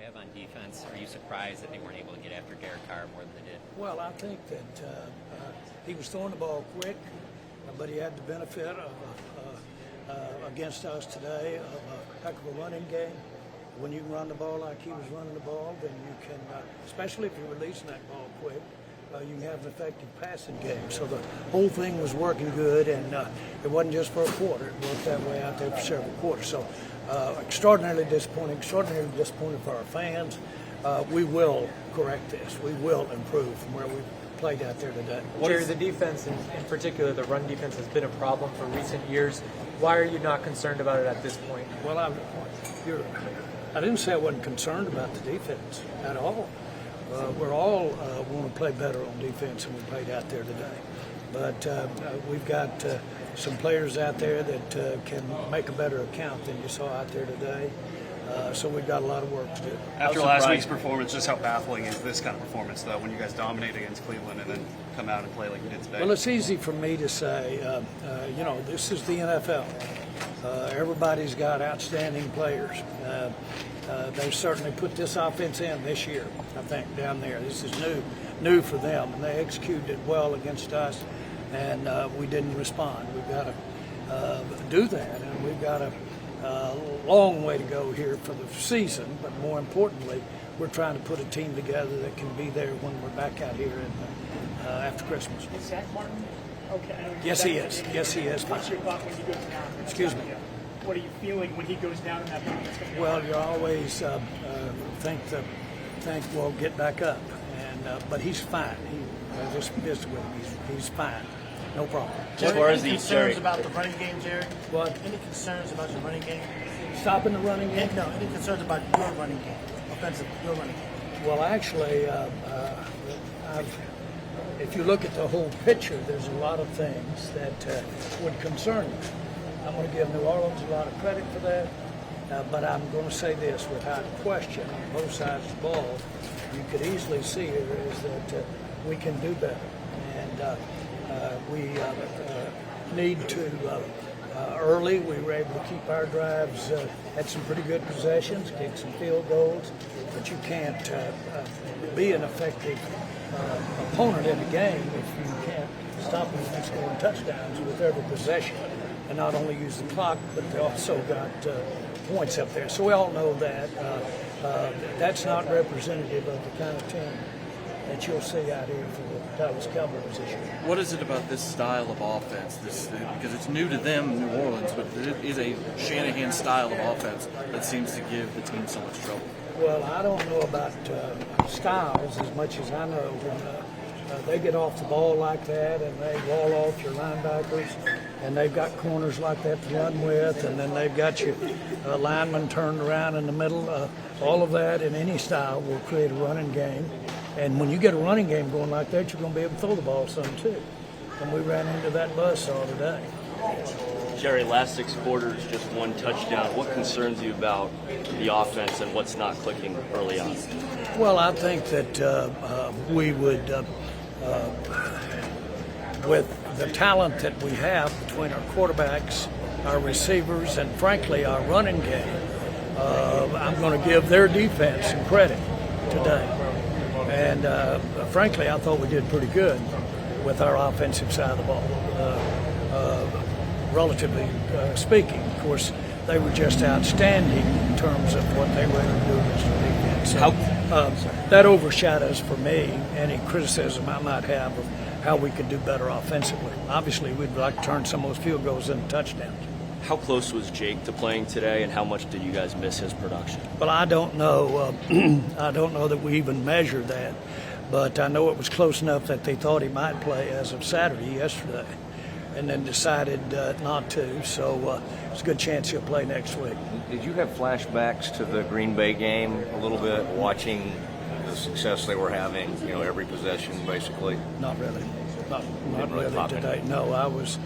have on defense. Are you surprised that they weren't able to get after Derek Carr more than they did? Well, I think that he was throwing the ball quick, but he had the benefit of against us today of a heck of a running game. When you can run the ball like he was running the ball, then you can, especially if you're releasing that ball quick, you can have an effective passing game. So the whole thing was working good, and it wasn't just for a quarter. It worked that way out there for several quarters. So extraordinarily disappointing for our fans. We will correct this. We will improve from where we played out there today. Jerry, the defense, in particular, the run defense has been a problem for recent years. Why are you not concerned about it at this point? Well, I didn't say I wasn't concerned about the defense at all. We're all want to play better on defense than we played out there today. But we've got some players out there that can make a better account than you saw out there today. So we've got a lot of work to do. After last week's performance, just how baffling is this kind of performance, though, when you guys dominate against Cleveland and then come out and play like you did today? Well, it's easy for me to say, this is the NFL. Everybody's got outstanding players. They certainly put this offense in this year, I think, down there. This is new for them, and they executed it well against us, and we didn't respond. We've got to do that, and we've got a long way to go here for the season, but more importantly, we're trying to put a team together that can be there when we're back out here after Christmas. Is Zach Martin okay? Yes, he is. Yes, he is. What's your thought when he goes down? Excuse me? What are you feeling when he goes down in that moment? Well, you always think we'll get back up, but he's fine. I just visited with him. He's fine. No problem. As far as the concerns about the running game, Jerry? What? Any concerns about your running game? Stopping the running game? No, any concerns about your running game, offensive, your running game? Well, actually, if you look at the whole picture, there's a lot of things that would concern me. I'm going to give New Orleans a lot of credit for that, but I'm going to say this without question on both sides of the ball. You could easily see here is that we can do better, and we need to. Early, we were able to keep our drives, had some pretty good possessions, kicked some field goals, but you can't be an effective opponent in the game if you can't stop them from scoring touchdowns with every possession, and not only use the clock, but they also got points up there. So we all know that. That's not representative of the kind of team that you'll see out here for the Dallas Cowboys this year. What is it about this style of offense? Because it's new to them, New Orleans, but it is a Shanahan style of offense that seems to give the team so much trouble. Well, I don't know about styles as much as I know when they get off the ball like that and they wall off your linebackers, and they've got corners like that to run with, and then they've got your linemen turned around in the middle. All of that in any style will create a running game. And when you get a running game going like that, you're going to be able to throw the ball some too. And we ran into that buzzsaw today. Jerry, last 6 quarters, just 1 touchdown. What concerns you about the offense and what's not clicking early on? Well, I think that we would, with the talent that we have between our quarterbacks, our receivers, and frankly our running game, I'm going to give their defense some credit today. And frankly, I thought we did pretty good with our offensive side of the ball, relatively speaking. Of course, they were just outstanding in terms of what they were able to do against the defense. So, that overshadows for me any criticism I might have of how we could do better offensively. Obviously, we'd like to turn some of those field goals into touchdowns. How close was Jake to playing today, and how much did you guys miss his production? Well, I don't know. I don't know that we even measured that, but I know it was close enough that they thought he might play as of Saturday, yesterday, and then decided not to. So it's a good chance he'll play next week. Did you have flashbacks to the Green Bay game a little bit, watching the success they were having? Every possession basically. Not really. Not really today. No, I was.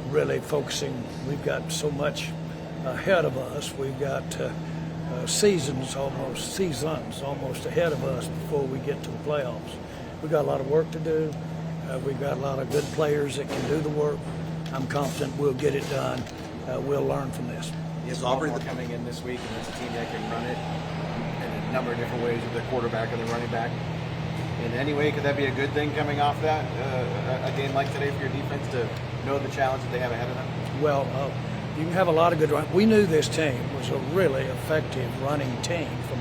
Really focusing. We've got so much ahead of us. We've got seasons almost ahead of us before we get to the playoffs. We've got a lot of work to do. We've got a lot of good players that can do the work. I'm confident we'll get it done. We'll learn from this. Is Auburn coming in this week, and it's a team that can run it and number of different ways with the quarterback and the running back. In any way, could that be a good thing coming off that, a game like today for your defense to know the challenge that they have ahead of them? Well, you can have a lot of good run. We knew this team was a really effective running team from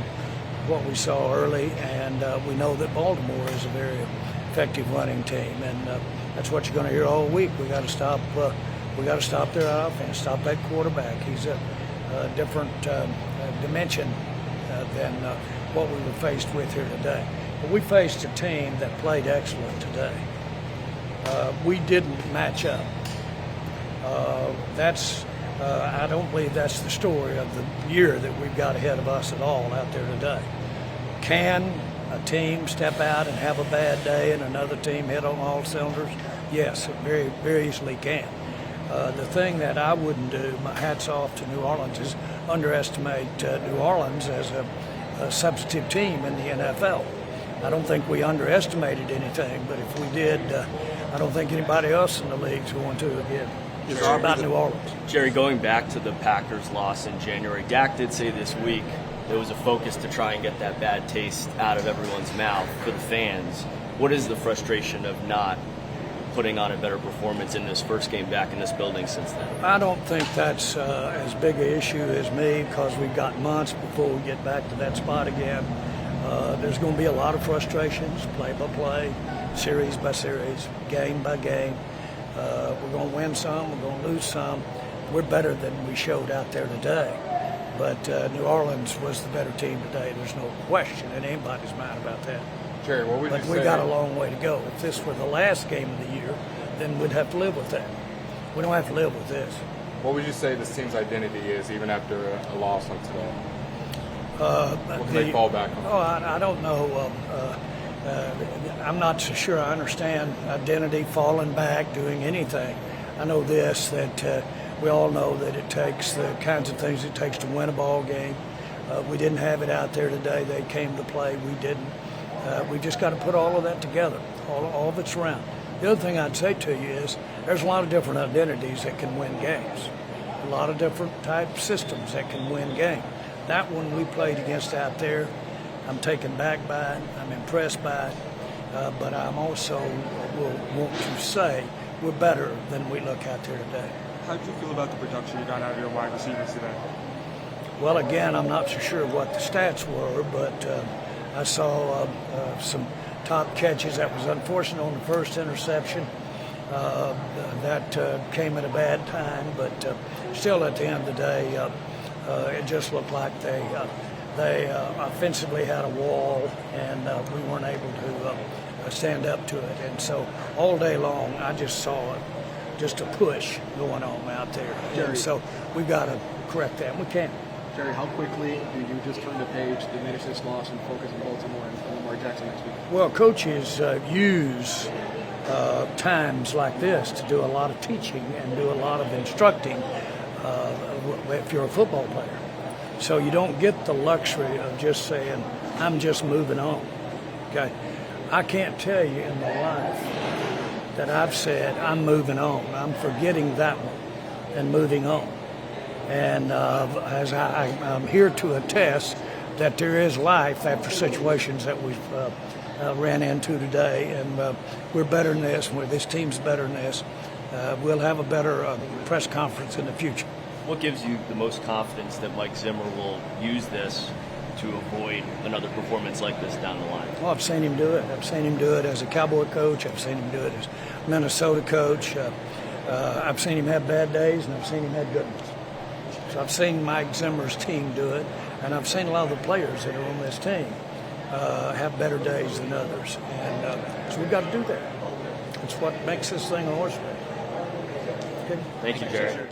what we saw early, and we know that Baltimore is a very effective running team, and that's what you're going to hear all week. We got to stop. We got to stop their offense, stop that quarterback. He's a different dimension than what we were faced with here today. But we faced a team that played excellent today. We didn't match up. I don't believe that's the story of the year that we've got ahead of us at all out there today. Can a team step out and have a bad day and another team hit on all cylinders? Yes, it very, very easily can. The thing that I wouldn't do, my hat's off to New Orleans, is underestimate New Orleans as a substantive team in the NFL. I don't think we underestimated anything, but if we did, I don't think anybody else in the league is going to again. It's all about New Orleans. Jerry, going back to the Packers' loss in January, Dak did say this week there was a focus to try and get that bad taste out of everyone's mouth for the fans. What is the frustration of not putting on a better performance in this first game back in this building since then? I don't think that's as big an issue as me, because we've got months before we get back to that spot again. There's going to be a lot of frustrations, play by play, series by series, game by game. We're going to win some, we're going to lose some. We're better than we showed out there today. But New Orleans was the better team today. There's no question in anybody's mind about that. Jerry, what would you say? But we got a long way to go. If this were the last game of the year, then we'd have to live with that. We don't have to live with this. What would you say this team's identity is, even after a loss like today? What can they fall back on? Oh, I don't know. I'm not so sure I understand identity, falling back, doing anything. I know this, that we all know that it takes the kinds of things it takes to win a ball game. We didn't have it out there today. They came to play. We didn't. We just got to put all of that together, all of it's around. The other thing I'd say to you is there's a lot of different identities that can win games, a lot of different type systems that can win games. That one we played against out there, I'm taken back by it, I'm impressed by it, but I'm also will want to say we're better than we look out there today. How did you feel about the production you got out of your wide receivers today? Well, again, I'm not so sure what the stats were, but I saw some top catches. That was unfortunate on the first interception. That came at a bad time, but still at the end of the day, it just looked like they offensively had a wall, and we weren't able to stand up to it. And so all day long, I just saw just a push going on out there. And so we've got to correct that. We can. Jerry, how quickly do you just turn the page, diminish this loss, and focus on Baltimore and Lamar Jackson next week? Well, coaches use times like this to do a lot of teaching and do a lot of instructing if you're a football player. So you don't get the luxury of just saying, I'm just moving on. Okay? I can't tell you in my life that I've said, I'm moving on. I'm forgetting that one and moving on. And as I'm here to attest that there is life after situations that we've ran into today, and we're better than this, and this team's better than this. We'll have a better press conference in the future. What gives you the most confidence that Mike Zimmer will use this to avoid another performance like this down the line? Well, I've seen him do it. I've seen him do it as a Cowboy coach. I've seen him do it as Minnesota coach. I've seen him have bad days, and I've seen him have good ones. So I've seen Mike Zimmer's team do it, and I've seen a lot of the players that are on this team have better days than others. And so we've got to do that. It's what makes this thing a horse race. Okay. Thank you, Jerry.